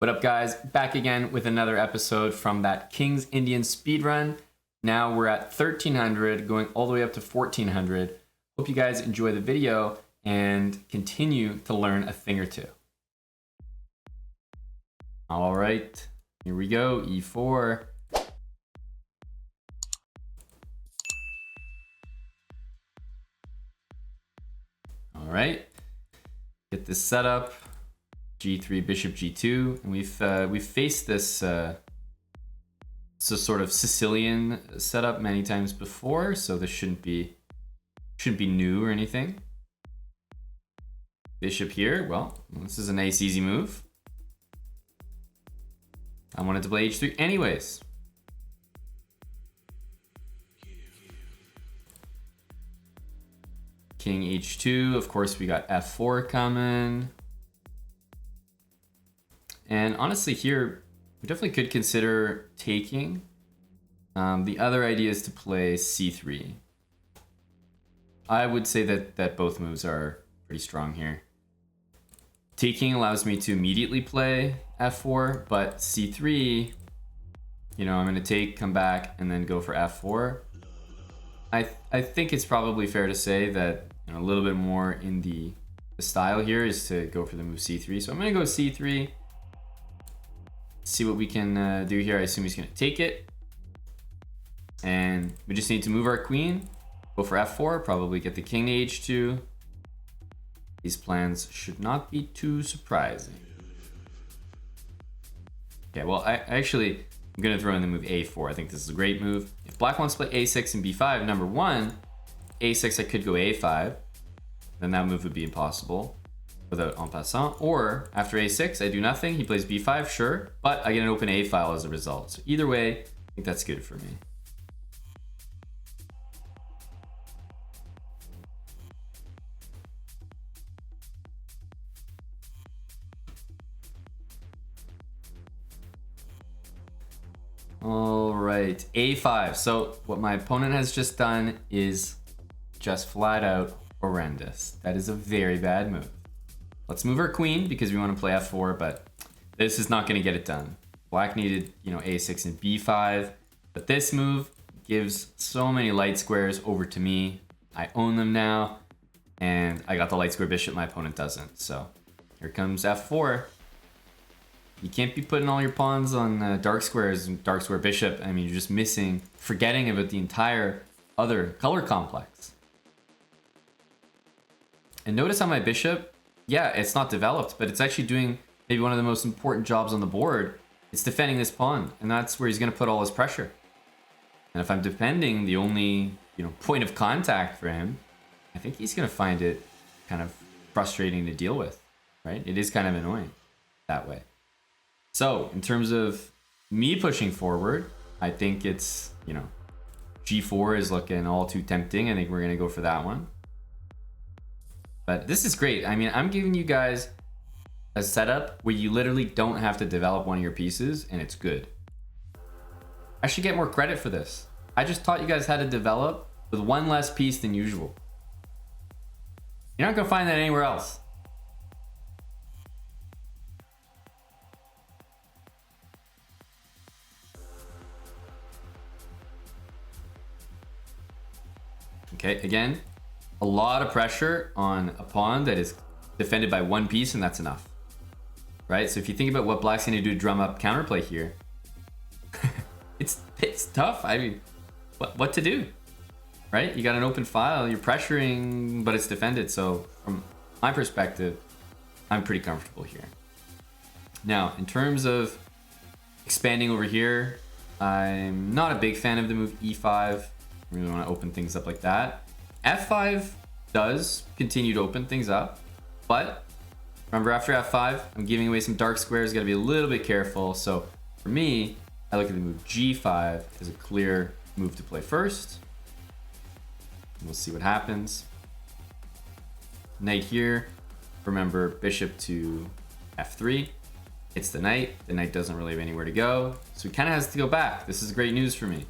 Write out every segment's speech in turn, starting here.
What up, guys? Back again with another episode from that King's Indian speedrun. Now we're at 1300, going all the way up to 1400. Hope you guys enjoy the video and continue to learn a thing or two. All right, here we go. E4. All right, get this set up. G3, bishop G2, and we've faced this sort of Sicilian setup many times before, so this shouldn't be new or anything. Bishop here, well, this is a nice easy move. I wanted to play H3 anyways. King H2, of course we got F4 coming. And honestly here, we definitely could consider taking. The other idea is to play C3. I would say that both moves are pretty strong here. Taking allows me to immediately play F4, but C3, you know, I'm gonna take, come back, and then go for F4. I think it's probably fair to say that, you know, a little bit more in the style here is to go for the move C3. So I'm gonna go C3. See what we can do here. I assume he's going to take it. And we just need to move our queen. Go for F4. Probably get the king to H2. These plans should not be too surprising. Okay, well, I'm going to throw in the move A4. I think this is a great move. If black wants to play A6 and B5, number one, A6 I could go A5. Then that move would be impossible without en passant, or after A6, I do nothing. He plays B5, sure, but I get an open A file as a result. So either way, I think that's good for me. All right, A5. So what my opponent has just done is just flat out horrendous. That is a very bad move. Let's move our queen because we want to play F4, but this is not going to get it done. Black needed, you know, A6 and B5, but this move gives so many light squares over to me. I own them now, and I got the light square bishop. My opponent doesn't. So here comes F4. You can't be putting all your pawns on dark squares and dark square bishop. I mean, you're just forgetting about the entire other color complex. And notice how my bishop, yeah, it's not developed, but it's actually doing maybe one of the most important jobs on the board. It's defending this pawn, and that's where he's going to put all his pressure. And if I'm defending the only, you know, point of contact for him, I think he's going to find it kind of frustrating to deal with, right? It is kind of annoying that way. So in terms of me pushing forward, I think it's, you know, G4 is looking all too tempting. I think we're going to go for that one. But this is great. I mean, I'm giving you guys a setup where you literally don't have to develop one of your pieces, and it's good. I should get more credit for this. I just taught you guys how to develop with one less piece than usual. You're not going to find that anywhere else. Okay, again, a lot of pressure on a pawn that is defended by one piece, and that's enough, right? So if you think about what black's going to do to drum up counterplay here, it's tough. I mean, what to do, right? You got an open file, you're pressuring, but it's defended. So from my perspective, I'm pretty comfortable here. Now, in terms of expanding over here, I'm not a big fan of the move E5. I really want to open things up like that. F5 does continue to open things up, but remember, after F5, I'm giving away some dark squares. Got to be a little bit careful. So for me, I look at the move G5 as a clear move to play first. We'll see what happens. Knight here. Remember, bishop to F3. It's the knight. The knight doesn't really have anywhere to go, so he kind of has to go back. This is great news for me.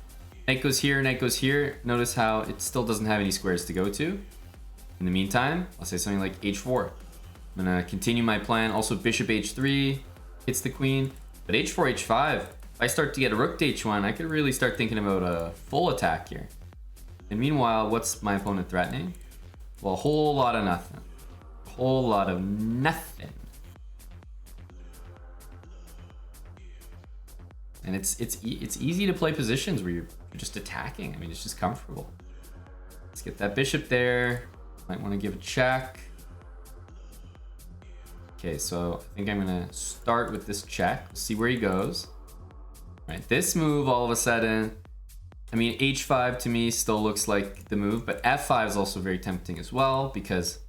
Knight goes here, knight goes here. Notice how it still doesn't have any squares to go to. In the meantime, I'll say something like H4. I'm gonna continue my plan. Also bishop H3. hits the queen. But h4, h5, if I start to get a rook to h1, I could really start thinking about a full attack here. And meanwhile, what's my opponent threatening? Well, a whole lot of nothing. A whole lot of nothing. And it's easy to play positions where you're just attacking. I mean, it's just comfortable. Let's get that bishop there. Might want to give a check. Okay, so I think I'm gonna start with this check. We'll see where he goes. All right, this move all of a sudden, I mean, h5 to me still looks like the move, but f5 is also very tempting as well because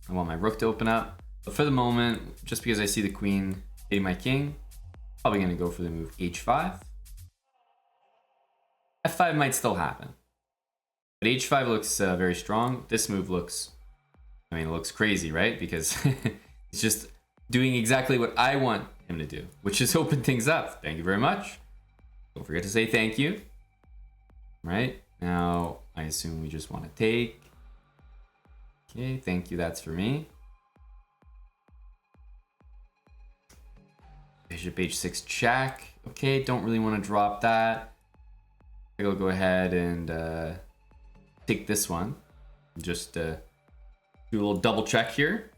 I want my rook to open up. But for the moment, just because I see the queen hitting my king, probably gonna go for the move h5. f5 might still happen, but h5 looks very strong. This move looks, I mean, it looks crazy, right? Because it's just doing exactly what I want him to do, which is open things up. Thank you very much. Don't forget to say thank you. Right now, I assume we just want to take. Okay, thank you. That's for me. Bishop h6 check. Okay, don't really want to drop that. I'll go ahead and take this one. Just do a little double check here.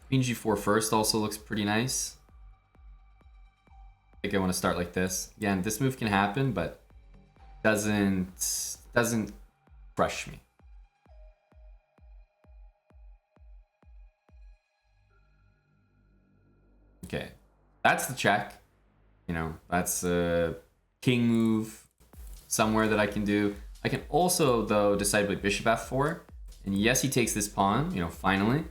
Queen g4 first also looks pretty nice. I think I want to start like this. Again, this move can happen, but doesn't crush me. Okay, that's the check. You know, that's a king move somewhere that I can do. I can also, though, decide to play bishop f4. And yes, he takes this pawn, you know, finally.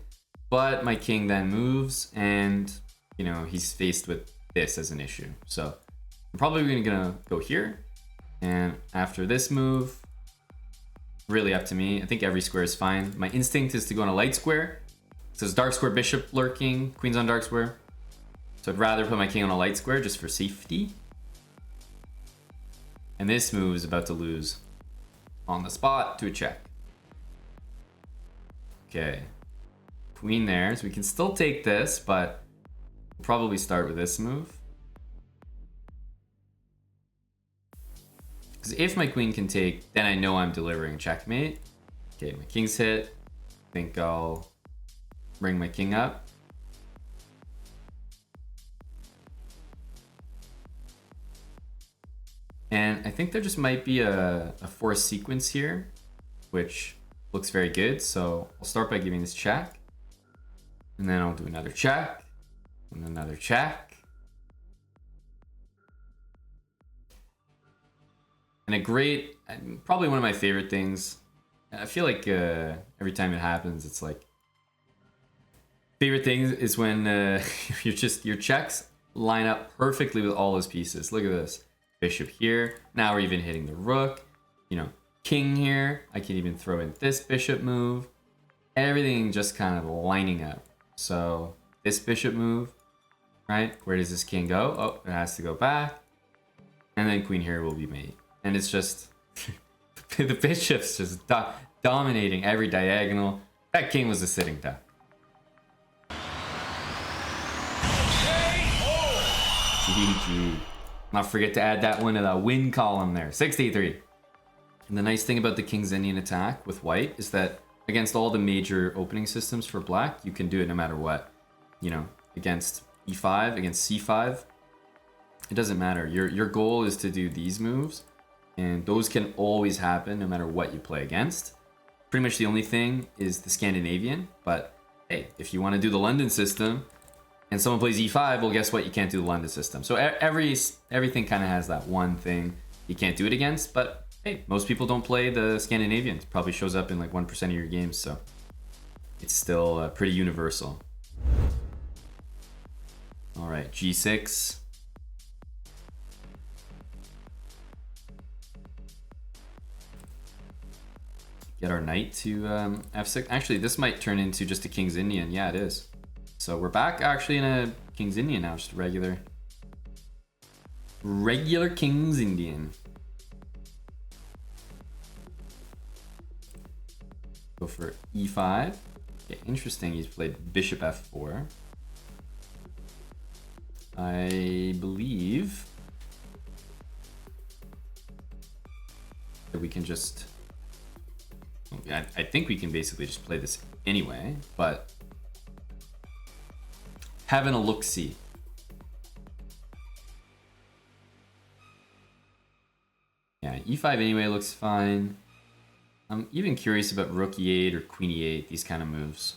But my king then moves, and, you know, he's faced with this as an issue. So I'm probably gonna go here. And after this move, really up to me. I think every square is fine. My instinct is to go on a light square. It says dark square bishop lurking, queen's on dark square. So I'd rather put my king on a light square just for safety. And this move is about to lose on the spot to a check. Okay, queen there, so we can still take this, but we'll probably start with this move. Because if my queen can take, then I know I'm delivering checkmate. Okay, my king's hit. I think I'll bring my king up. And I think there just might be a forced sequence here, which looks very good. So I'll start by giving this check. And then I'll do another check. And another check. And a great, probably one of my favorite things. I feel like every time it happens, it's like, favorite thing is when your checks line up perfectly with all those pieces. Look at this. Bishop here. Now we're even hitting the rook. You know, king here. I can even throw in this bishop move. Everything just kind of lining up. So this bishop move, right? Where does this king go? Oh, it has to go back. And then queen here will be made. And it's just, the bishop's just dominating every diagonal. That king was a sitting duck. GG. Not forget to add that one to the win column there. 63. And the nice thing about the King's Indian attack with white is that against all the major opening systems for black, you can do it no matter what. You know, against e5, against c5, it doesn't matter. Your goal is to do these moves, and those can always happen no matter what you play against. Pretty much the only thing is the Scandinavian, but hey, if you want to do the London system, and someone plays e5, well, guess what? You can't do the London system. So everything kind of has that one thing you can't do it against. But hey, most people don't play the Scandinavian. It probably shows up in like 1% of your games, so it's still pretty universal. All right, g6. Get our knight to f6. Actually, this might turn into just a King's Indian. Yeah, it is. So we're back actually in a King's Indian now, just regular King's Indian. Go for e5. Okay, interesting. He's played bishop f4. I believe that we can just... I think we can basically just play this anyway, but having a look-see. Yeah, e5 anyway looks fine. I'm even curious about rook e8 or queen e8, these kind of moves.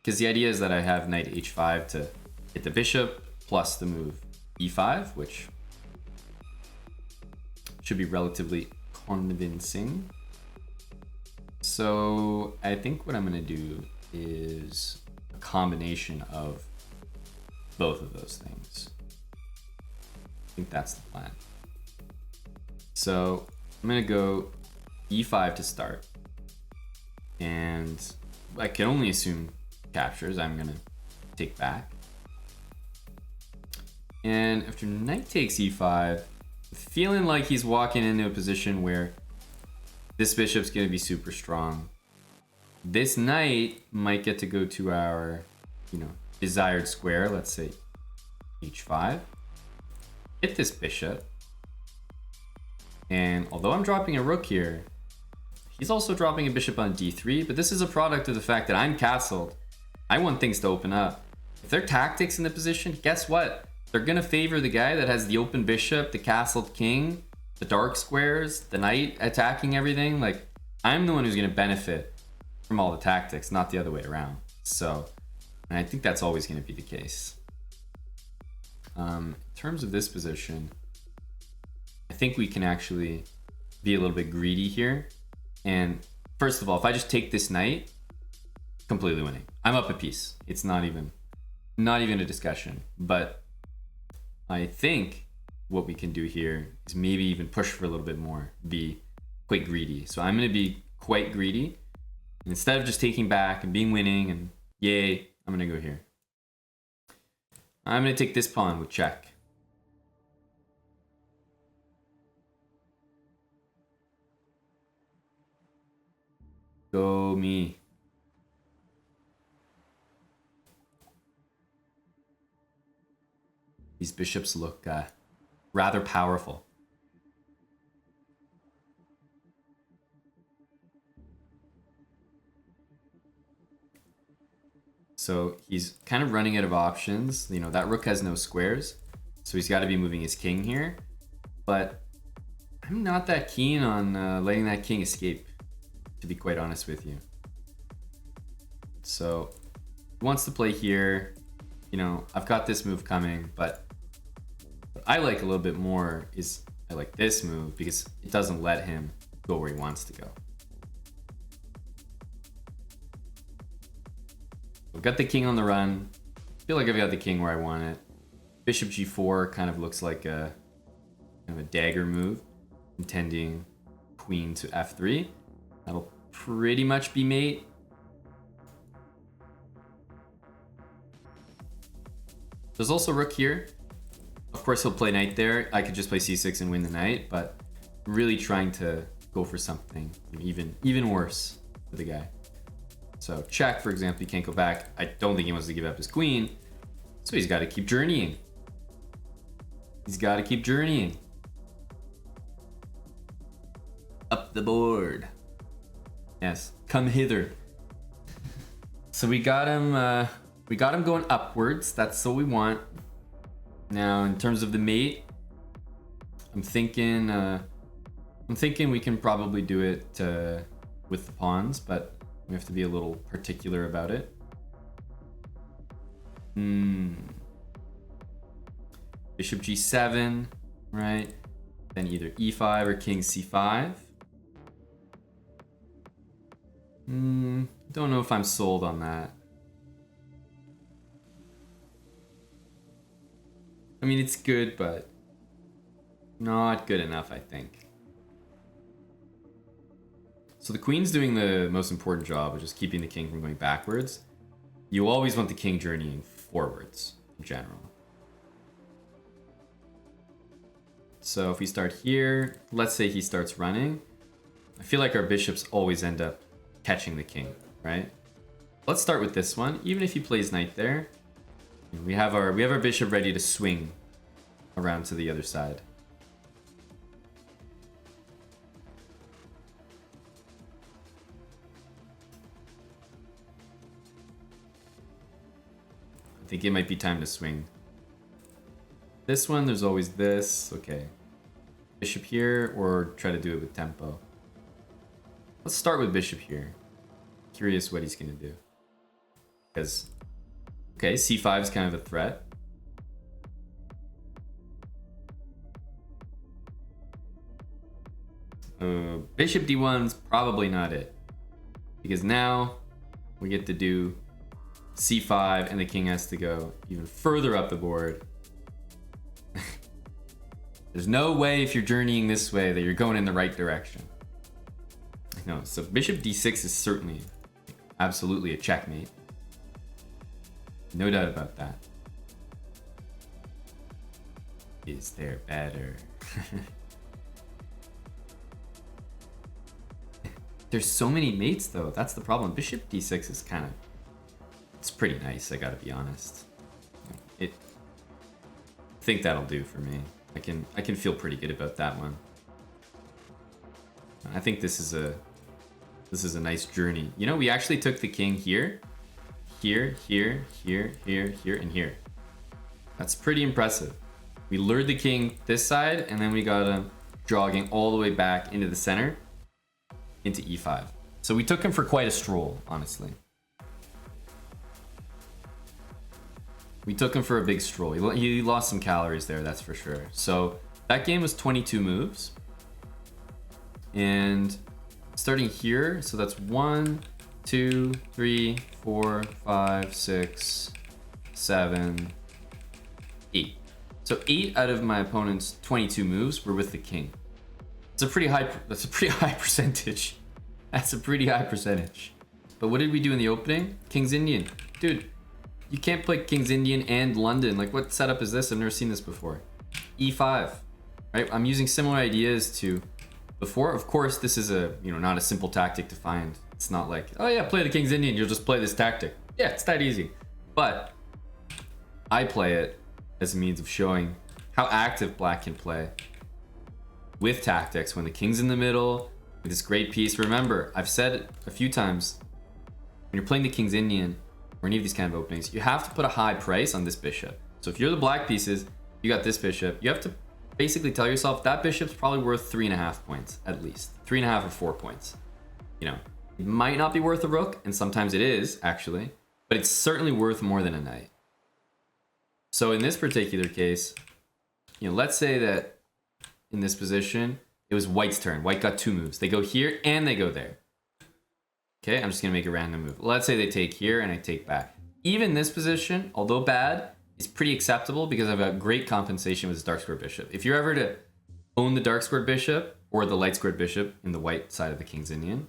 Because the idea is that I have knight h5 to hit the bishop, plus the move e5, which should be relatively convincing. So I think what I'm going to do is a combination of both of those things. I think that's the plan. So I'm going to go e5 to start. And I can only assume captures. I'm going to take back. And after knight takes e5, feeling like he's walking into a position where this bishop's going to be super strong. This knight might get to go to our, desired square. Let's say h5. Hit this bishop. And although I'm dropping a rook here, he's also dropping a bishop on d3. But this is a product of the fact that I'm castled. I want things to open up. If there are tactics in the position, guess what? They're going to favor the guy that has the open bishop, the castled king, the dark squares, the knight attacking everything. Like, I'm the one who's going to benefit from all the tactics, not the other way around. So, and I think that's always going to be the case. In terms of this position, I think we can actually be a little bit greedy here. And first of all, if I just take this knight, completely winning. I'm up a piece. It's not even a discussion. But I think what we can do here is maybe even push for a little bit more, be quite greedy. So I'm going to be quite greedy. And instead of just taking back and being winning and yay, I'm going to go here. I'm going to take this pawn with check. Go me. These bishops look rather powerful. So he's kind of running out of options. That rook has no squares, so he's got to be moving his king here. But I'm not that keen on letting that king escape, to be quite honest with you. So he wants to play here. I've got this move coming, but what I like a little bit more is I like this move because it doesn't let him go where he wants to go. I've got the king on the run. I feel like I've got the king where I want it. Bishop g4 kind of looks like a dagger move, intending queen to f3. That'll pretty much be mate. There's also rook here. Of course, he'll play knight there. I could just play c6 and win the knight, but I'm really trying to go for something even worse for the guy. So check, for example, he can't go back. I don't think he wants to give up his queen, so he's got to keep journeying. He's got to keep journeying. Up the board. Yes, come hither. So we got him going upwards. That's what we want. Now, in terms of the mate, I'm thinking we can probably do it with the pawns, but we have to be a little particular about it. Bishop g7, right? Then either e5 or king c5. Don't know if I'm sold on that. I mean, it's good, but not good enough, I think. So the queen's doing the most important job of just keeping the king from going backwards. You always want the king journeying forwards in general. So if we start here, let's say he starts running. I feel like our bishops always end up catching the king, right? Let's start with this one. Even if he plays knight there, we have our bishop ready to swing around to the other side. I think it might be time to swing. This one, there's always this. Okay. Bishop here, or try to do it with tempo. Let's start with bishop here. Curious what he's going to do. Because, okay, c5 is kind of a threat. Bishop d1 is probably not it. Because now we get to do c5 and the king has to go even further up the board. There's no way if you're journeying this way that you're going in the right direction. No, so bishop d6 is certainly, absolutely a checkmate. No doubt about that. Is there better? There's so many mates though, that's the problem. Bishop d6 is kind of, it's pretty nice, I gotta be honest. I think that'll do for me. I can feel pretty good about that one. I think this is a nice journey. You know, we actually took the king here, here, here, here, here, here, and here. That's pretty impressive. We lured the king this side, and then we got him jogging all the way back into the center, into e5. So we took him for quite a stroll, honestly. We took him for a big stroll. He lost some calories there, that's for sure. So that game was 22 moves. And starting here, so that's 1, 2, 3, 4, 5, 6, 7, 8. So 8 out of my opponent's 22 moves were with the king. That's a pretty high percentage. That's a pretty high percentage. But what did we do in the opening? King's Indian. Dude, you can't play King's Indian and London. Like, what setup is this? I've never seen this before. E5, right? I'm using similar ideas to before. Of course, this is a, not a simple tactic to find. It's not like, oh yeah, play the King's Indian, you'll just play this tactic. Yeah, it's that easy. But I play it as a means of showing how active black can play with tactics when the king's in the middle, with this great piece. Remember, I've said it a few times, when you're playing the King's Indian, or any of these kind of openings, you have to put a high price on this bishop. So if you're the black pieces, you got this bishop, you have to basically tell yourself that bishop's probably worth 3.5 points, at least. 3.5 or 4 points. It might not be worth a rook, and sometimes it is, actually, but it's certainly worth more than a knight. So in this particular case, let's say that in this position, it was white's turn. White got 2 moves. They go here and they go there. Okay, I'm just gonna make a random move. Let's say they take here and I take back. Even this position, although bad, is pretty acceptable because I've got great compensation with this dark squared bishop. If you're ever to own the dark squared bishop or the light squared bishop in the white side of the King's Indian,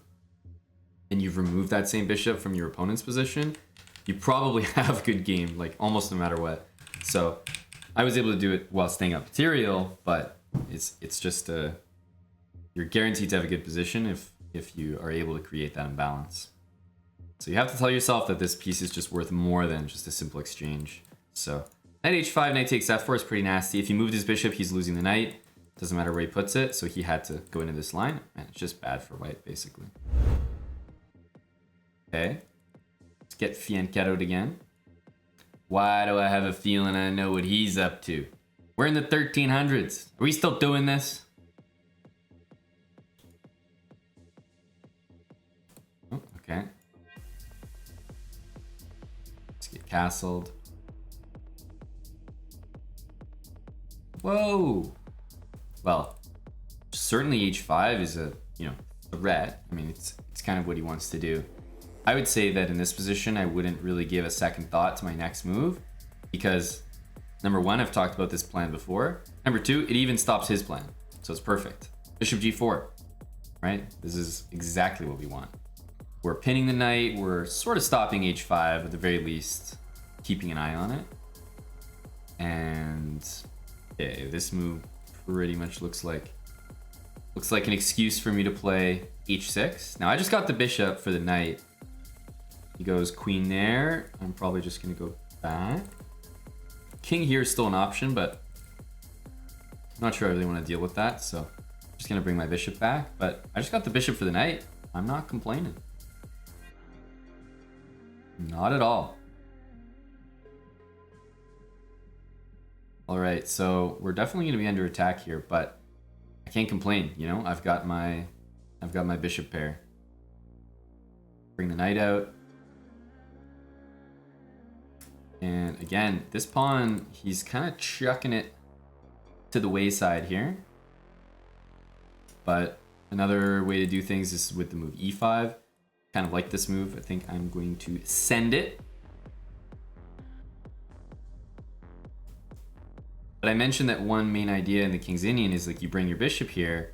and you've removed that same bishop from your opponent's position, you probably have a good game, like almost no matter what. So I was able to do it while staying up material, but it's just you're guaranteed to have a good position if you are able to create that imbalance. So you have to tell yourself that this piece is just worth more than just a simple exchange. So knight h5, knight takes f4 is pretty nasty. If he moved his bishop, he's losing the knight. Doesn't matter where he puts it, so he had to go into this line. And it's just bad for white, basically. Okay. Let's get fianchettoed again. Why do I have a feeling I know what he's up to? We're in the 1300s. Are we still doing this? Oh, okay. Let's get castled. Whoa. Well, certainly h5 is a threat. I mean, it's kind of what he wants to do. I would say that in this position, I wouldn't really give a second thought to my next move because number one, I've talked about this plan before. Number two, it even stops his plan. So it's perfect. Bishop g4, right? This is exactly what we want. We're pinning the knight. We're sort of stopping h5 at the very least, keeping an eye on it. And yeah, this move pretty much looks like an excuse for me to play h6. Now I just got the bishop for the knight. He goes queen there. I'm probably just gonna go back. King here is still an option, but I'm not sure I really want to deal with that, so I'm just gonna bring my bishop back. But I just got the bishop for the knight. I'm not complaining. Not at all. All right, so we're definitely gonna be under attack here, but I can't complain. You know, I've got my bishop pair. Bring the knight out. And again, this pawn, he's kind of chucking it to the wayside here. But another way to do things is with the move e5. Kind of like this move. I think I'm going to send it. But I mentioned that one main idea in the King's Indian is like you bring your bishop here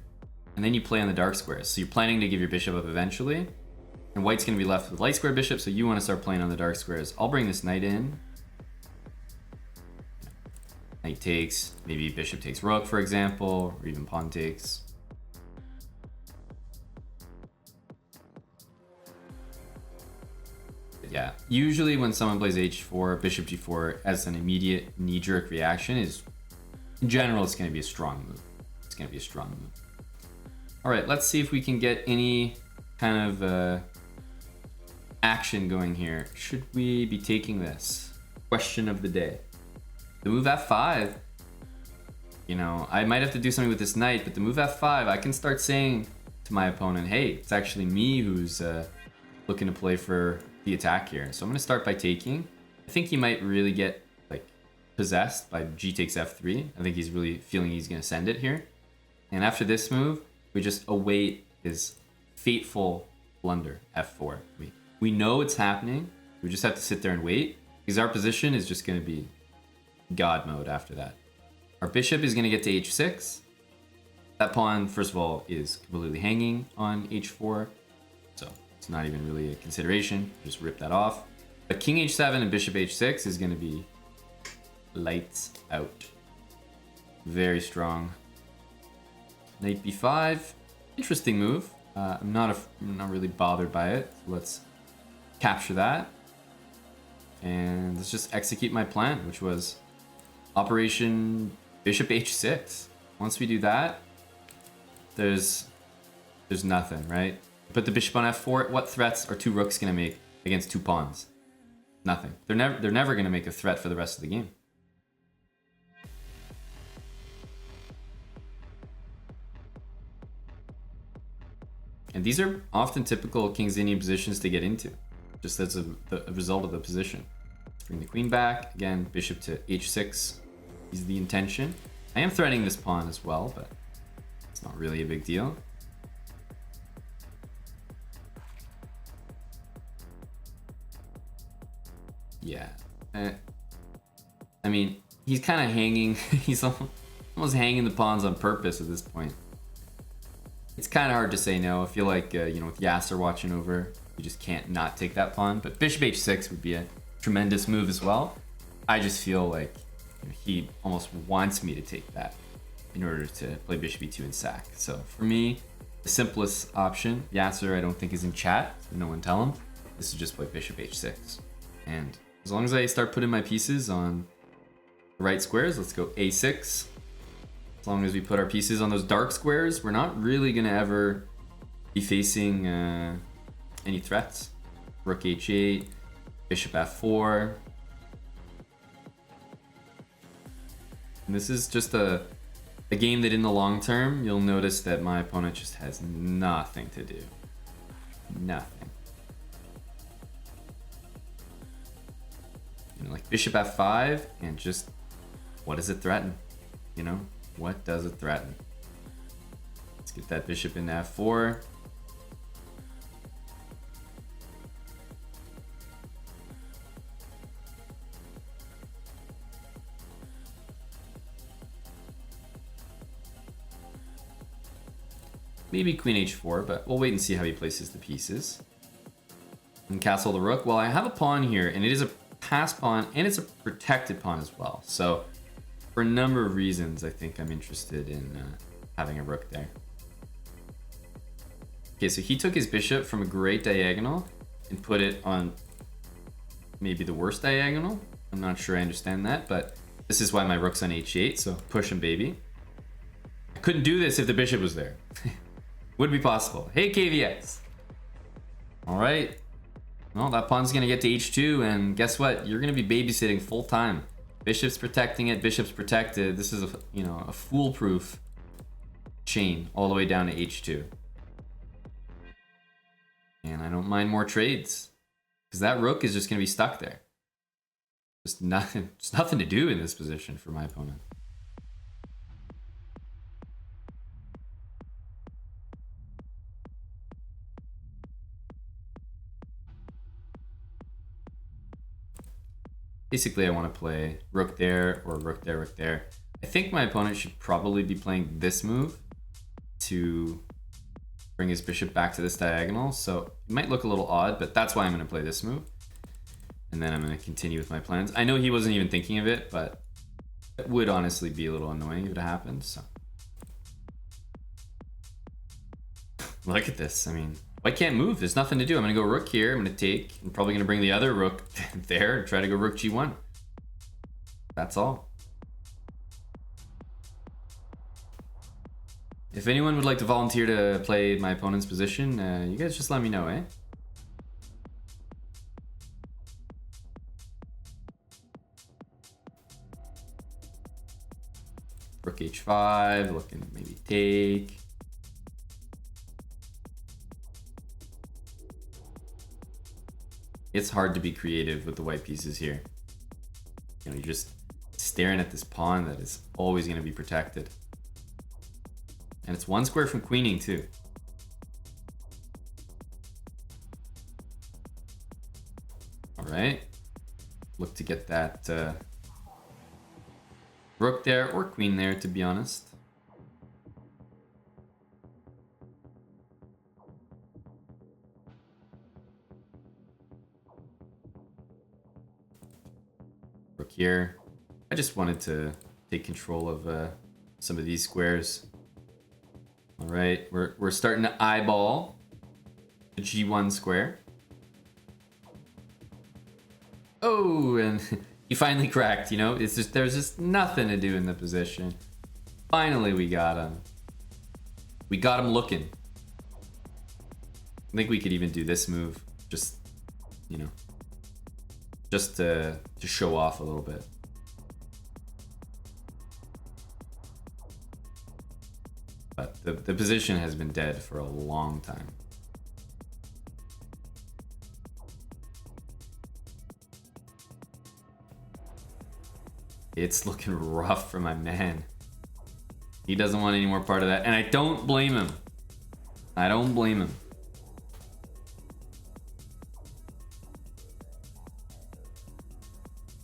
and then you play on the dark squares. So you're planning to give your bishop up eventually. And white's going to be left with light square bishop, so you want to start playing on the dark squares. I'll bring this knight in. Knight takes, maybe bishop takes rook, for example, or even pawn takes. But yeah, usually when someone plays h4, bishop g4 as an immediate knee-jerk reaction is, in general, it's going to be a strong move. It's going to be a strong move. All right, let's see if we can get any kind of action going here. Should we be taking this? Question of the day. The move f5, you know, I might have to do something with this knight, but the move f5, I can start saying to my opponent, hey, it's actually me who's looking to play for the attack here. So I'm going to start by taking. I think he might really get like possessed by g takes f3. I think he's really feeling he's going to send it here. And after this move, we just await his fateful blunder, f4. We know it's happening. We just have to sit there and wait because our position is just going to be God mode after that. Our bishop is going to get to h6. That pawn, first of all, is completely hanging on h4. So it's not even really a consideration. Just rip that off. But king h7 and bishop h6 is going to be lights out. Very strong. Knight b5. Interesting move. I'm not really bothered by it. So let's capture that. And let's just execute my plan, which was Operation Bishop h6. Once we do that, there's nothing, right? Put the bishop on f4. What threats are two rooks gonna make against two pawns? Nothing. They're never gonna make a threat for the rest of the game. And these are often typical King's Indian positions to get into, just as a result of the position. Let's bring the queen back. Again, bishop to h6 is the intention. I am threatening this pawn as well, but it's not really a big deal. Yeah. I mean, he's kind of hanging. He's almost hanging the pawns on purpose at this point. It's kind of hard to say no. I feel like, you know, with Yasser watching over, you just can't not take that pawn. But bishop h6 would be a tremendous move as well. I just feel like he almost wants me to take that in order to play bishop e2 and sack. So for me, the simplest option, Yasser I don't think is in chat, so no one tell him, this is just play bishop h6. And as long as I start putting my pieces on the right squares, let's go a6. As long as we put our pieces on those dark squares, we're not really gonna ever be facing any threats. Rook h8, bishop f4. And this is just a game that in the long term, you'll notice that my opponent just has nothing to do. Nothing. You know, like bishop f5, and just, what does it threaten? You know, what does it threaten? Let's get that bishop into f4. Maybe queen h4, but we'll wait and see how he places the pieces. And castle the rook. Well, I have a pawn here, and it is a pass pawn, and it's a protected pawn as well. So for a number of reasons, I think I'm interested in having a rook there. Okay, so he took his bishop from a great diagonal and put it on maybe the worst diagonal. I'm not sure I understand that, but this is why my rook's on h8, so push him, baby. I couldn't do this if the bishop was there. Would be possible. Hey, KVX. All right. Well, that pawn's gonna get to h2, and guess what? You're gonna be babysitting full time. Bishop's protecting it. Bishop's protected. This is a foolproof chain all the way down to h2. And I don't mind more trades, because that rook is just gonna be stuck there. Just nothing to do in this position for my opponent. Basically, I want to play rook there or rook there, rook there. I think my opponent should probably be playing this move to bring his bishop back to this diagonal. So it might look a little odd, but that's why I'm going to play this move. And then I'm going to continue with my plans. I know he wasn't even thinking of it, but it would honestly be a little annoying if it happened. So look at this. I mean, I can't move. There's nothing to do. I'm going to go rook here. I'm going to take. I'm probably going to bring the other rook there and try to go rook g1. That's all. If anyone would like to volunteer to play my opponent's position, you guys just let me know, eh? Rook h5, looking maybe take. It's hard to be creative with the white pieces here. You know, you're just staring at this pawn that is always going to be protected. And it's one square from queening too. All right. Look to get that rook there or queen there, to be honest. Rook here. I just wanted to take control of some of these squares. All right, we're starting to eyeball the g1 square. Oh, and he finally cracked. You know, it's just there's just nothing to do in the position. Finally, we got him. We got him looking. I think we could even do this move, just just to show off a little bit. But the position has been dead for a long time. It's looking rough for my man. He doesn't want any more part of that, and I don't blame him. I don't blame him.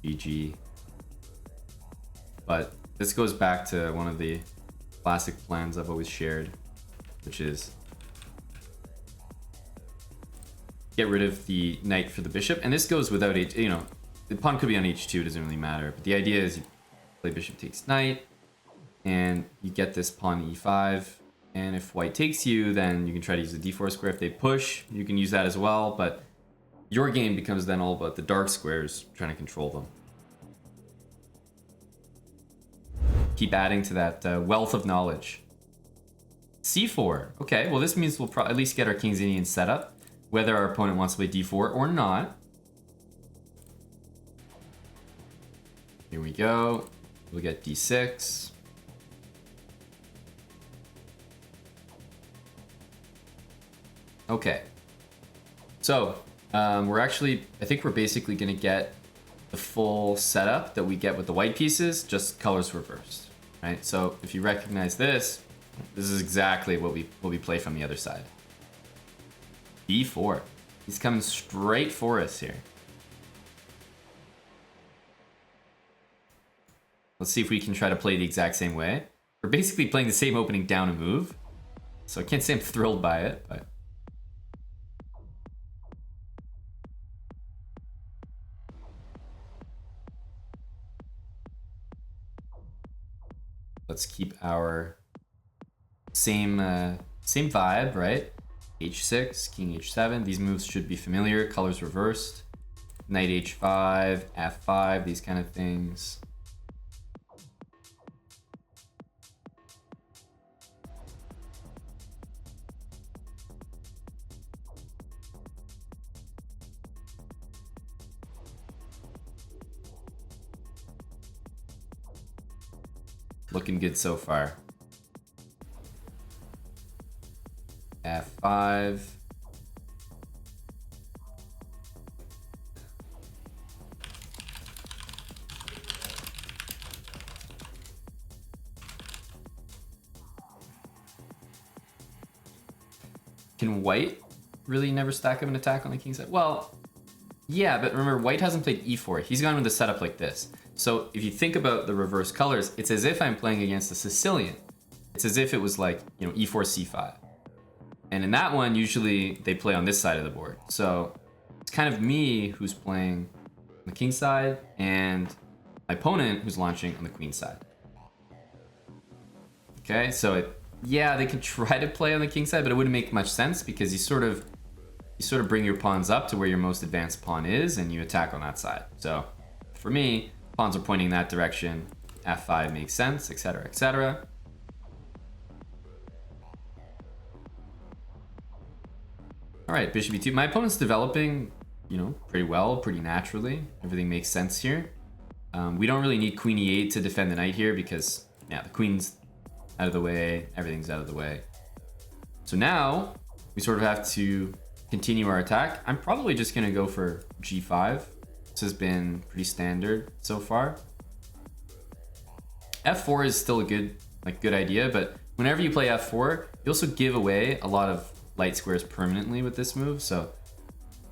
GG. But this goes back to one of the classic plans I've always shared, which is get rid of the knight for the bishop. And this goes without the pawn could be on h2, it doesn't really matter. But the idea is you play bishop takes knight, and you get this pawn e5. And if white takes you, then you can try to use the d4 square. If they push, you can use that as well. But your game becomes then all about the dark squares, trying to control them. Keep adding to that wealth of knowledge. c4. Okay, well this means we'll at least get our King's Indian set up, whether our opponent wants to play d4 or not. Here we go. We'll get d6. Okay. So, I think we're basically going to get the full setup that we get with the white pieces, just colors reversed, right? So if you recognize this is exactly what we play from the other side. b4. He's coming straight for us here. Let's see if we can try to play the exact same way. We're basically playing the same opening down a move, so I can't say I'm thrilled by it, but let's keep our same vibe, right? h6, king h7. These moves should be familiar. Colors reversed. knight h5, f5, these kind of things. Looking good so far. F5. Can white really never stack up an attack on the king side? Well, yeah, but remember, white hasn't played e4. He's gone with a setup like this. So if you think about the reverse colors, it's as if I'm playing against a Sicilian. It's as if it was like, you know, e4, c5. And in that one, usually they play on this side of the board. So it's kind of me who's playing on the king side and my opponent who's launching on the queen side. Okay, so yeah, they can try to play on the king side, but it wouldn't make much sense because you sort of bring your pawns up to where your most advanced pawn is and you attack on that side. So for me, pawns are pointing that direction, f5 makes sense, etc., etc. All right, bishop e2. My opponent's developing, you know, pretty well, pretty naturally. Everything makes sense here. We don't really need queen e8 to defend the knight here because, yeah, the queen's out of the way, everything's out of the way. So now we sort of have to continue our attack. I'm probably just gonna go for g5. This has been pretty standard so far. f4 is still a good idea, but whenever you play f4, you also give away a lot of light squares permanently with this move. So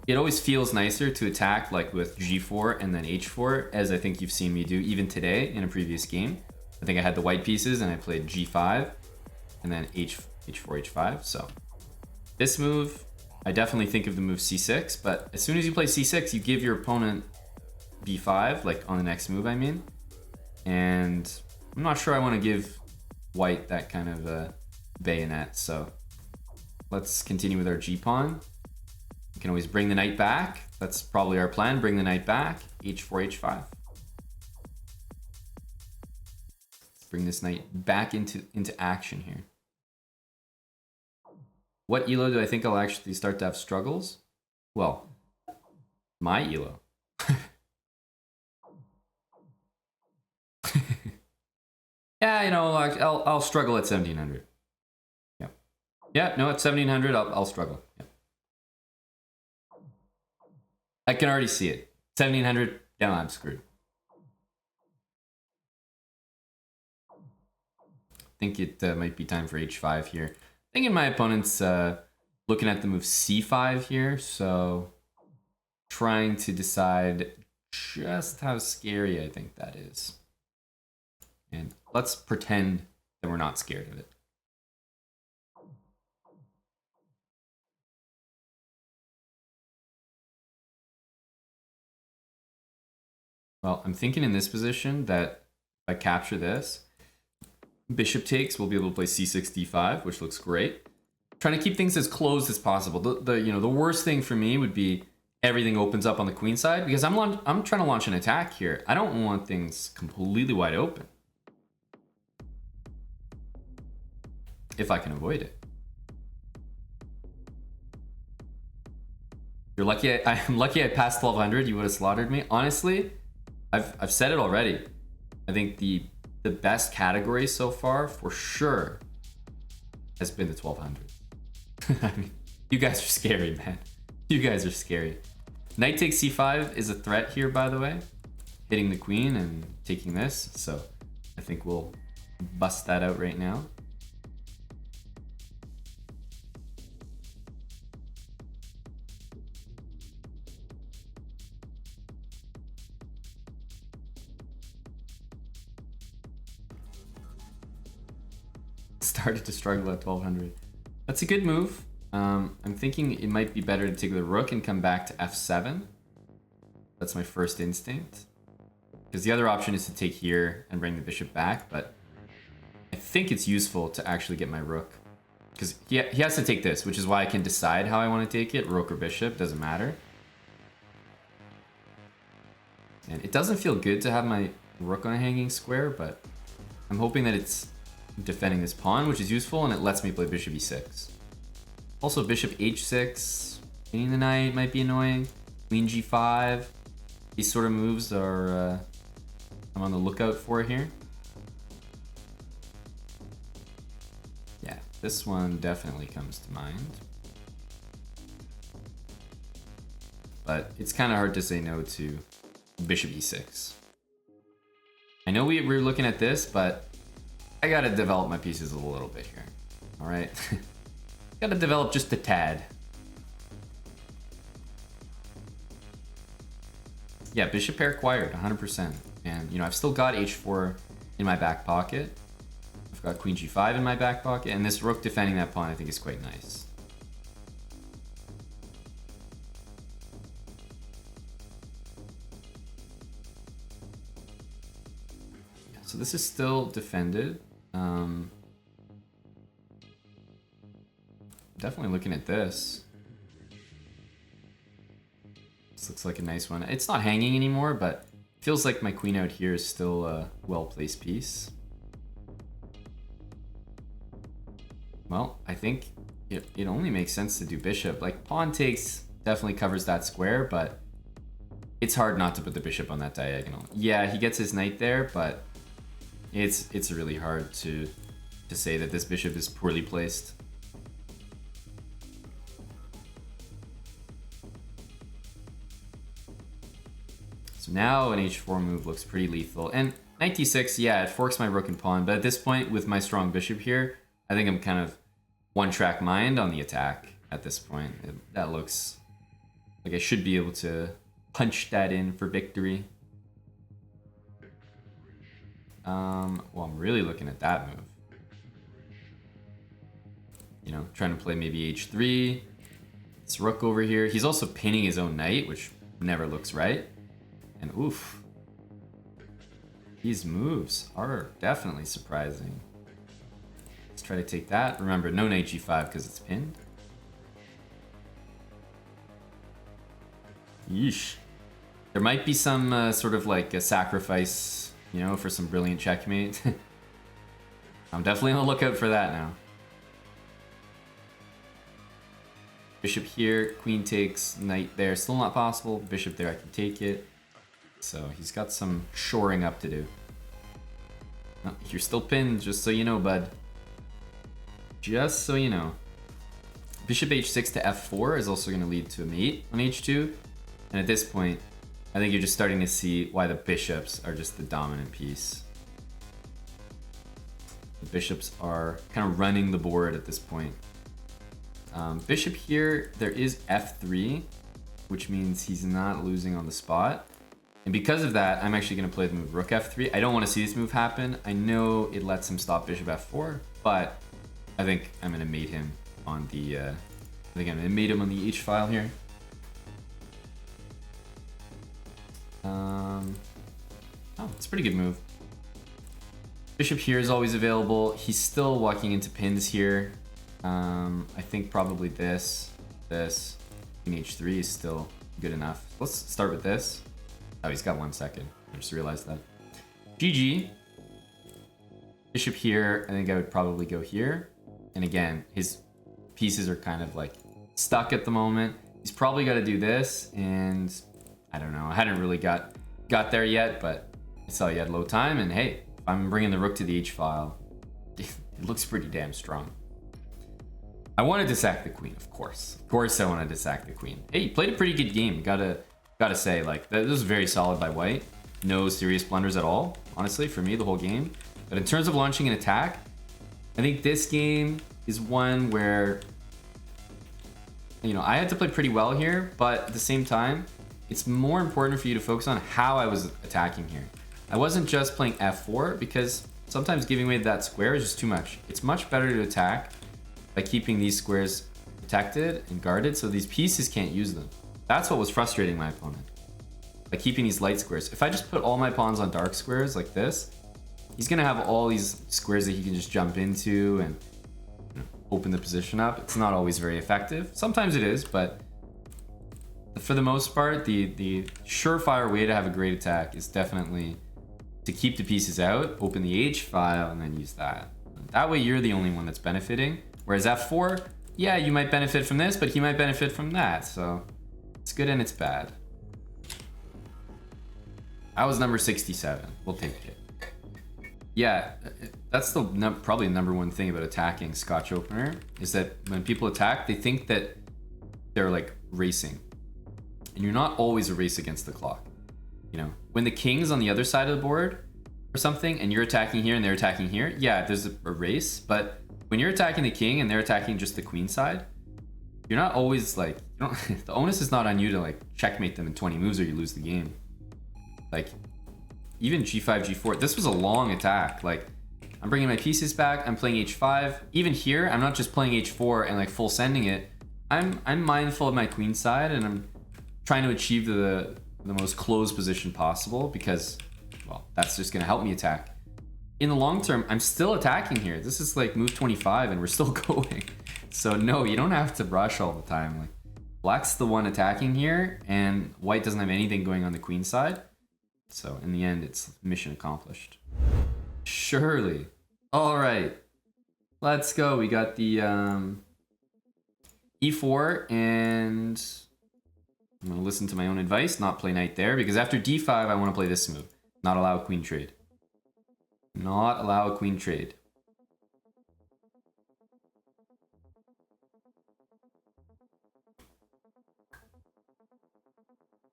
it always feels nicer to attack like with g4 and then h4, as I think you've seen me do even today in a previous game. I think I had the white pieces and I played g5 and then h4, h5. So this move, I definitely think of the move c6, but as soon as you play c6, you give your opponent b5, like on the next move, I mean. And I'm not sure I want to give white that kind of bayonet, so let's continue with our g-pawn. We can always bring the knight back. That's probably our plan, bring the knight back, h4, h5. Let's bring this knight back into action here. What elo do I think I'll actually start to have struggles? Well, my elo. Yeah, you know, I'll struggle at 1700. Yeah. Yeah, no, at 1700 I'll struggle. Yeah. I can already see it. 1700, yeah, I'm screwed. I think it might be time for h5 here. I think my opponent's looking at the move c5 here, so trying to decide just how scary I think that is. And let's pretend that we're not scared of it. Well, I'm thinking in this position that if I capture this, bishop takes, we'll be able to play c6, d5, which looks great. Trying to keep things as closed as possible. The worst thing for me would be everything opens up on the queen side because I'm trying to launch an attack here. I don't want things completely wide open. If I can avoid it. You're lucky. I'm lucky I passed 1200. You would have slaughtered me. Honestly, I've said it already. I think the best category so far, for sure, has been the 1200. I mean, you guys are scary, man. You guys are scary. Knight takes c5 is a threat here, by the way. Hitting the queen and taking this. So I think we'll bust that out right now. Started to struggle at 1200. That's a good move. I'm thinking it might be better to take the rook and come back to f7. That's my first instinct. Because the other option is to take here and bring the bishop back, but I think it's useful to actually get my rook. Because he has to take this, which is why I can decide how I want to take it. Rook or bishop, doesn't matter. And it doesn't feel good to have my rook on a hanging square, but I'm hoping that it's defending this pawn, which is useful, and it lets me play bishop e6. Also, bishop h6, getting the knight might be annoying. Queen g5. These sort of moves are I'm on the lookout for here. Yeah, this one definitely comes to mind. But it's kind of hard to say no to bishop e6. I know we're looking at this, but I gotta develop my pieces a little bit here. All right, gotta develop just a tad. Yeah, bishop pair acquired, 100%. And you know, I've still got h4 in my back pocket. I've got queen g5 in my back pocket, and this rook defending that pawn I think is quite nice. So this is still defended. Definitely looking at this. This looks like a nice one. It's not hanging anymore, but it feels like my queen out here is still a well-placed piece. Well, I think it only makes sense to do bishop. Like, pawn takes definitely covers that square, but it's hard not to put the bishop on that diagonal. Yeah, he gets his knight there, but it's really hard to say that this bishop is poorly placed. So now an h4 move looks pretty lethal. And knight d6, yeah, it forks my rook and pawn, but at this point with my strong bishop here, I think I'm kind of one-track mind on the attack at this point. That looks like I should be able to punch that in for victory. Well, I'm really looking at that move. You know, trying to play maybe h3. This rook over here. He's also pinning his own knight, which never looks right. And oof. These moves are definitely surprising. Let's try to take that. Remember, no knight g5 because it's pinned. Yeesh. There might be some sort of like a sacrifice, you know, for some brilliant checkmate. I'm definitely on the lookout for that now. Bishop here, queen takes, knight there, still not possible. Bishop there, I can take it. So he's got some shoring up to do. Oh, you're still pinned, just so you know, bud. Just so you know. Bishop h6 to f4 is also going to lead to a mate on h2. And at this point, I think you're just starting to see why the bishops are just the dominant piece. The bishops are kind of running the board at this point. Bishop here, there is f3, which means he's not losing on the spot. And because of that, I'm actually going to play the move rook f3. I don't want to see this move happen. I know it lets him stop bishop f4, but I think I'm going to mate him on the h file here. Oh, it's a pretty good move. Bishop here is always available. He's still walking into pins here. I think probably this, queen h3 is still good enough. Let's start with this. Oh, he's got 1 second. I just realized that. GG. Bishop here, I think I would probably go here. And again, his pieces are kind of like stuck at the moment. He's probably got to do this, and I don't know. I hadn't really got there yet, but I saw you had low time, and hey, if I'm bringing the rook to the h file, it looks pretty damn strong. I wanted to sack the queen, of course. Of course I wanted to sack the queen. Hey, you played a pretty good game. Gotta say, like, this was very solid by white. No serious blunders at all, honestly, for me, the whole game. But in terms of launching an attack, I think this game is one where, you know, I had to play pretty well here, but at the same time, it's more important for you to focus on how I was attacking here. I wasn't just playing f4, because sometimes giving away that square is just too much. It's much better to attack by keeping these squares protected and guarded so these pieces can't use them. That's what was frustrating my opponent, by keeping these light squares. If I just put all my pawns on dark squares like this, he's gonna have all these squares that he can just jump into and, you know, open the position up. It's not always very effective. Sometimes it is, but for the most part, the surefire way to have a great attack is definitely to keep the pieces out, open the H file, and then use that. That way you're the only one that's benefiting. Whereas F4, yeah, you might benefit from this, but he might benefit from that. So it's good and it's bad. That was number 67. We'll take it. Yeah, that's the probably the number one thing about attacking Scotch opener is that when people attack, they think that they're like racing, and you're not always a race against the clock. You know, when the king's on the other side of the board or something, and you're attacking here and they're attacking here, yeah, there's a race. But when you're attacking the king and they're attacking just the queen side, you're not always like, you don't, the onus is not on you to like checkmate them in 20 moves or you lose the game. Like, even g5, g4, this was a long attack. Like, I'm bringing my pieces back, I'm playing h5. Even here, I'm not just playing h4 and like full sending it. I'm mindful of my queen side, and I'm trying to achieve the most closed position possible because, well, that's just gonna help me attack. In the long term, I'm still attacking here. This is like move 25 and we're still going. So no, you don't have to rush all the time. Like, black's the one attacking here and white doesn't have anything going on the queen side. So in the end, it's mission accomplished. Surely. All right, let's go. We got the e4, and I'm gonna listen to my own advice, not play knight there, because after d5, I want to play this move. Not allow a queen trade. Not allow a queen trade.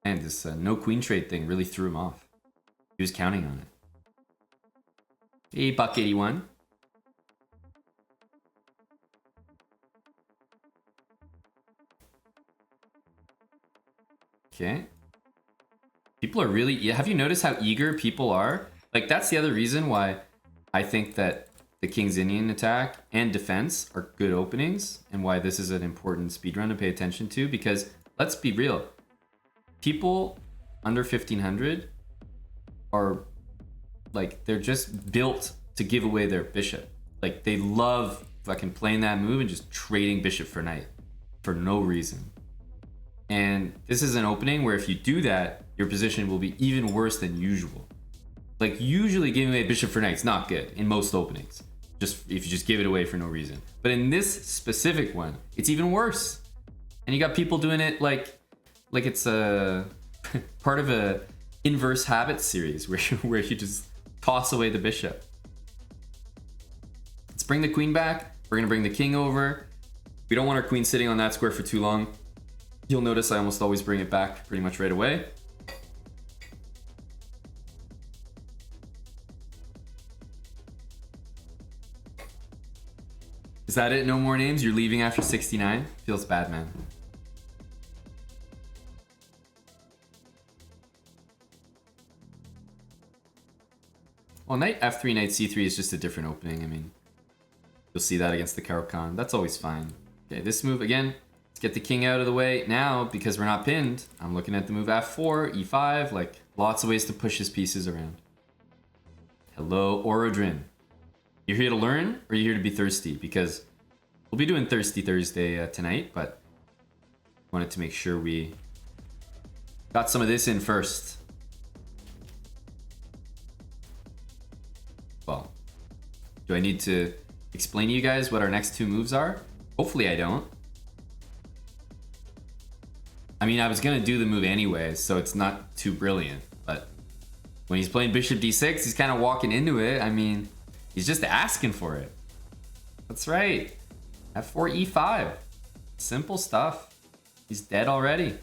And this no queen trade thing really threw him off. He was counting on it. Hey, buck 81. Okay. People are really, have you noticed how eager people are? Like, that's the other reason why I think that the King's Indian attack and defense are good openings, and why this is an important speedrun to pay attention to, because let's be real. People under 1500 are like, they're just built to give away their bishop. Like, they love fucking playing that move and just trading bishop for knight for no reason. And this is an opening where if you do that, your position will be even worse than usual. Like, usually giving away bishop for knight is not good in most openings, just if you just give it away for no reason. But in this specific one, it's even worse. And you got people doing it like it's a part of a inverse habits series where you just toss away the bishop. Let's bring the queen back. We're gonna bring the king over. We don't want our queen sitting on that square for too long. You'll notice I almost always bring it back pretty much right away. Is that it? No more names? You're leaving after 69? Feels bad, man. Well, knight f3, knight c3 is just a different opening. I mean, you'll see that against the Caro-Kann. That's always fine. Okay, this move again. Let's get the king out of the way. Now, because we're not pinned, I'm looking at the move f4, e5, like lots of ways to push his pieces around. Hello, Orodrin. You're here to learn, or you're here to be thirsty? Because we'll be doing Thirsty Thursday tonight, but wanted to make sure we got some of this in first. Well, do I need to explain to you guys what our next two moves are? Hopefully I don't. I mean, I was gonna do the move anyway, so it's not too brilliant, but when he's playing bishop d6, he's kind of walking into it. I mean, he's just asking for it. That's right. f4, e5. Simple stuff. He's dead already.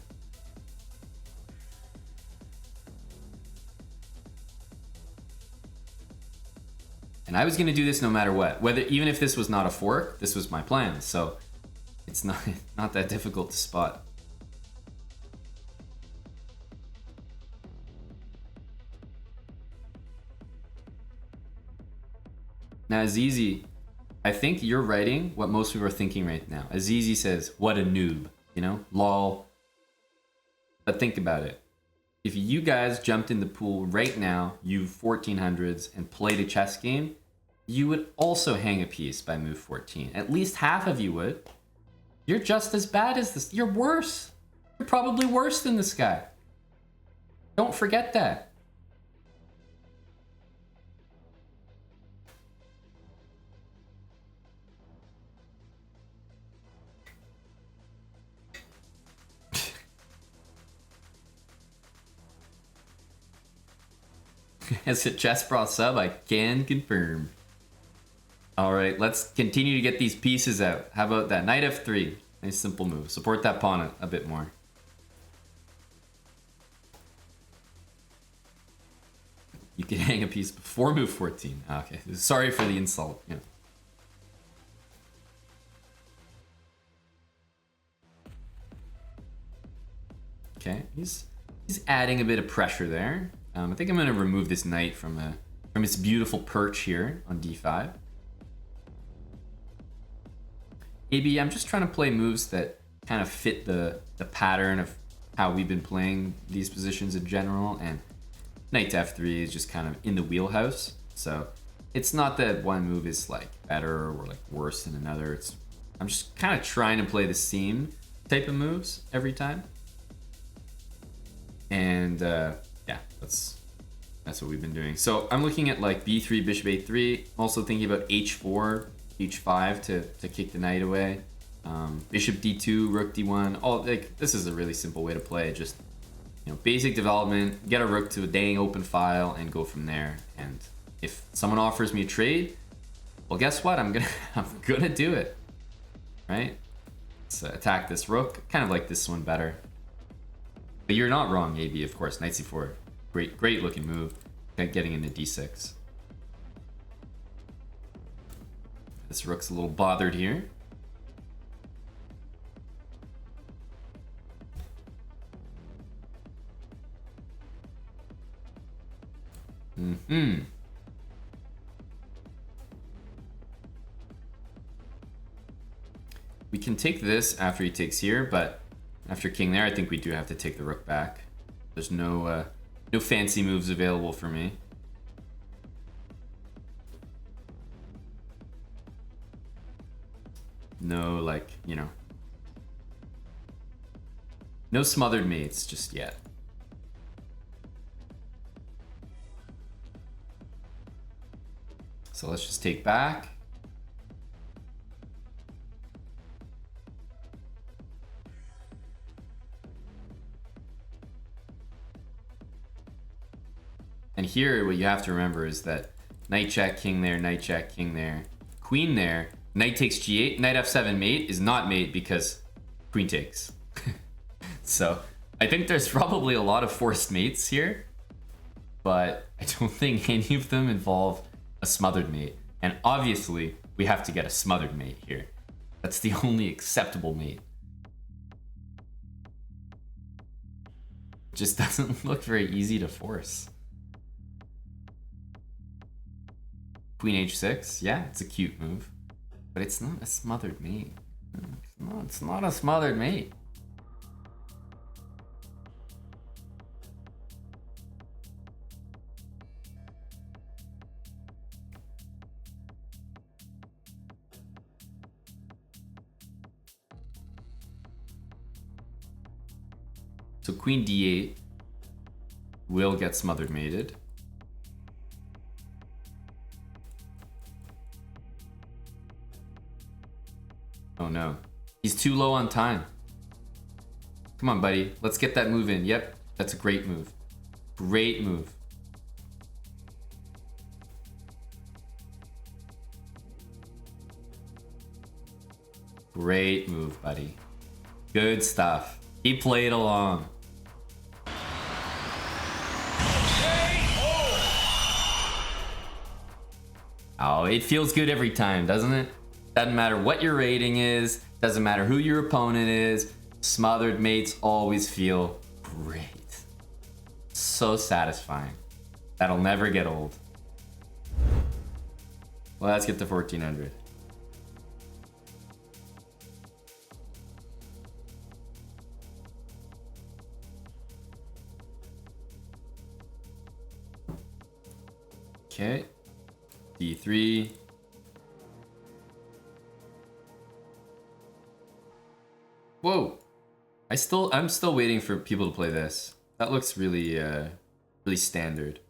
And I was gonna do this no matter what. Even if this was not a fork, this was my plan. So it's not that difficult to spot. Now, Azizi, I think you're writing what most people are thinking right now. Azizi says, what a noob, you know, lol. But think about it. If you guys jumped in the pool right now, you 1400s, and played a chess game, you would also hang a piece by move 14. At least half of you would. You're just as bad as this. You're worse. You're probably worse than this guy. Don't forget that. As a chessbrah sub, I can confirm. All right, let's continue to get these pieces out. How about that? Knight f3. Nice simple move. Support that pawn a bit more. You can hang a piece before move 14. Okay, sorry for the insult. Yeah. Okay, he's adding a bit of pressure there. I think I'm going to remove this knight from its beautiful perch here on d5. AB, I'm just trying to play moves that kind of fit the pattern of how we've been playing these positions in general, and knight to f3 is just kind of in the wheelhouse. So it's not that one move is like better or like worse than another. I'm just kind of trying to play the same type of moves every time. And yeah, that's what we've been doing. So I'm looking at like b3, bishop a3. Also thinking about h4, h5 to kick the knight away. Bishop d2, rook d1. All like this is a really simple way to play. Just basic development. Get a rook to a dang open file and go from there. And if someone offers me a trade, well, guess what? I'm gonna do it. Right? Let's attack this rook. Kind of like this one better. But you're not wrong, AB, of course. Knight c4, great looking move. Getting into d6. This rook's a little bothered here. We can take this after he takes here, but after king there, I think we do have to take the rook back. There's no fancy moves available for me. No, like, no smothered mates just yet. So let's just take back. And here, what you have to remember is that knight check, king there, knight check, king there, queen there, knight takes g8, knight f7 mate is not mate because queen takes. So I think there's probably a lot of forced mates here, but I don't think any of them involve a smothered mate. And obviously, we have to get a smothered mate here. That's the only acceptable mate. It just doesn't look very easy to force. Queen h6, yeah, it's a cute move, but it's not a smothered mate. It's not a smothered mate. So queen d8 will get smothered mated. Oh no, he's too low on time. Come on, buddy. Let's get that move in. Yep, that's a great move. Great move. Great move, buddy. Good stuff. He played along. Oh, it feels good every time, doesn't it? Doesn't matter what your rating is, doesn't matter who your opponent is, smothered mates always feel great. So satisfying. That'll never get old. Well, let's get to 1400. Okay. D3. Whoa. I I'm still waiting for people to play this. That looks really, really standard.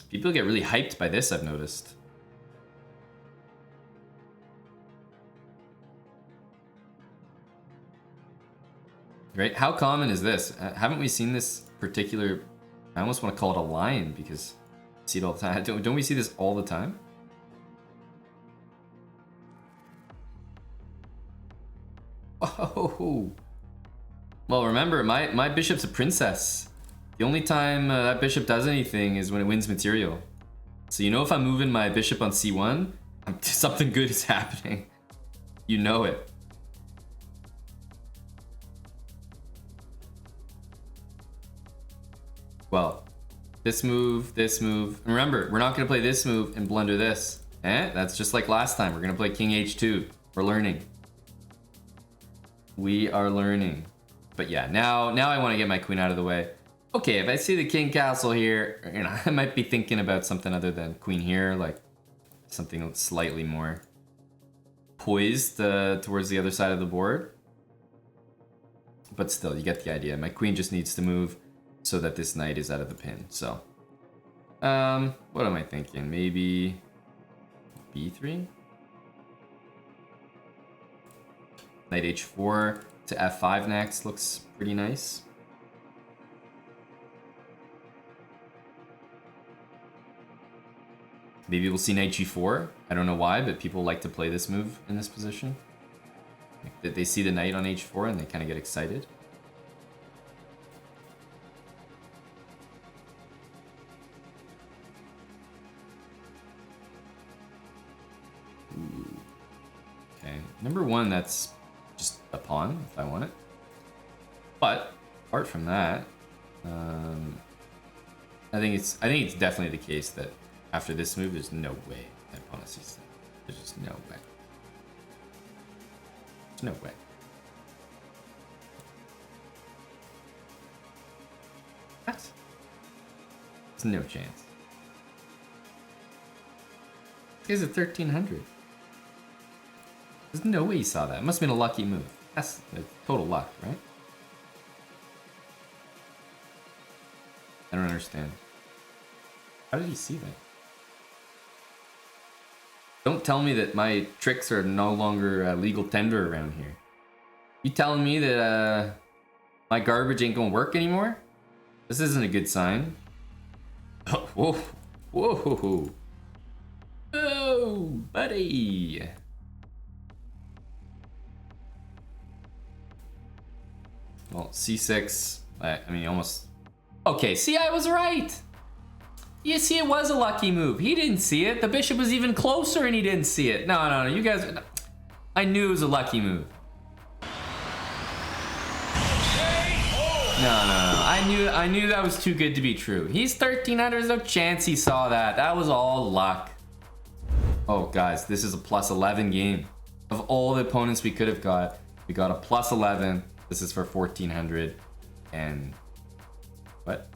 People get really hyped by this, I've noticed. Right? How common is this? Haven't we seen this particular... I almost want to call it a line because I see it all the time. Don't we see this all the time? Oh. Well, remember, my bishop's a princess. The only time that bishop does anything is when it wins material. So you know if I'm moving my bishop on c1, something good is happening. You know it. Well, this move. Remember, we're not going to play this move and blunder this. That's just like last time. We're going to play king h2. We're learning. We are learning. But yeah, now I want to get my queen out of the way. Okay, if I see the king castle here, you know, I might be thinking about something other than queen here, like something slightly more poised towards the other side of the board. But still, you get the idea. My queen just needs to move so that this knight is out of the pin. So, what am I thinking? Maybe b3? Knight h4 to f5 next looks pretty nice. Maybe we'll see knight g4. I don't know why, but people like to play this move in this position. They see the knight on h4 and they kind of get excited. Ooh. Okay, number one, that's just a pawn if I want it. But apart from that, I think it's definitely the case that after this move, there's no way that opponent sees that. There's just no way. There's no way. What? There's no chance. This guy's at 1300. There's no way he saw that. It must have been a lucky move. That's total luck, right? I don't understand. How did he see that? Don't tell me that my tricks are no longer legal tender around here. You telling me that my garbage ain't gonna work anymore? This isn't a good sign. Oh, whoa, whoa, oh, buddy. Well, c6. I mean, almost. Okay, see, I was right. You see, it was a lucky move. He didn't see it. The bishop was even closer and he didn't see it. No, you guys... I knew it was a lucky move. No. I knew that was too good to be true. He's 1300. There's no chance he saw that. That was all luck. Oh, guys, this is a plus 11 game. Of all the opponents we could have got, we got a plus 11. This is for 1400. And... what?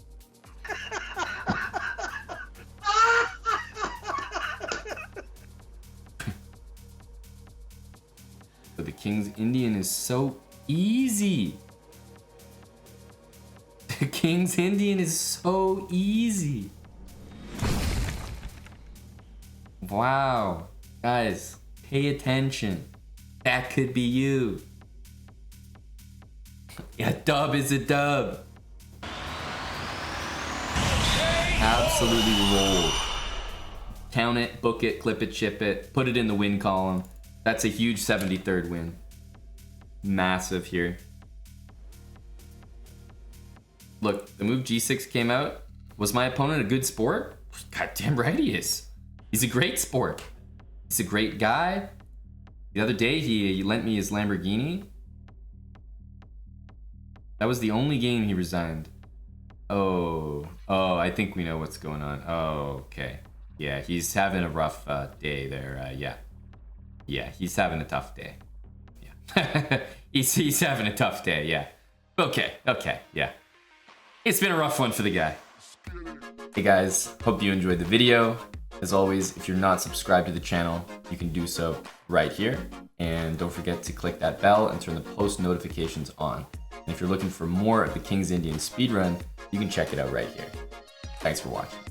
But the King's Indian is so easy. The King's Indian is so easy. Wow. Guys, pay attention. That could be you. Yeah, dub is a dub. Absolutely rolled. Count it, book it, clip it, chip it, put it in the win column. That's a huge 73rd win. Massive here. Look, the move g6 came out. Was my opponent a good sport? Goddamn right he is. He's a great sport. He's a great guy. The other day he lent me his Lamborghini. That was the only game he resigned. Oh, I think we know what's going on. Oh, okay. Yeah, he's having a rough day there. Yeah, he's having a tough day. Yeah, he's having a tough day. Yeah. Okay, yeah. It's been a rough one for the guy. Hey guys, hope you enjoyed the video. As always, if you're not subscribed to the channel, you can do so right here. And don't forget to click that bell and turn the post notifications on. And if you're looking for more of the King's Indian speedrun, you can check it out right here. Thanks for watching.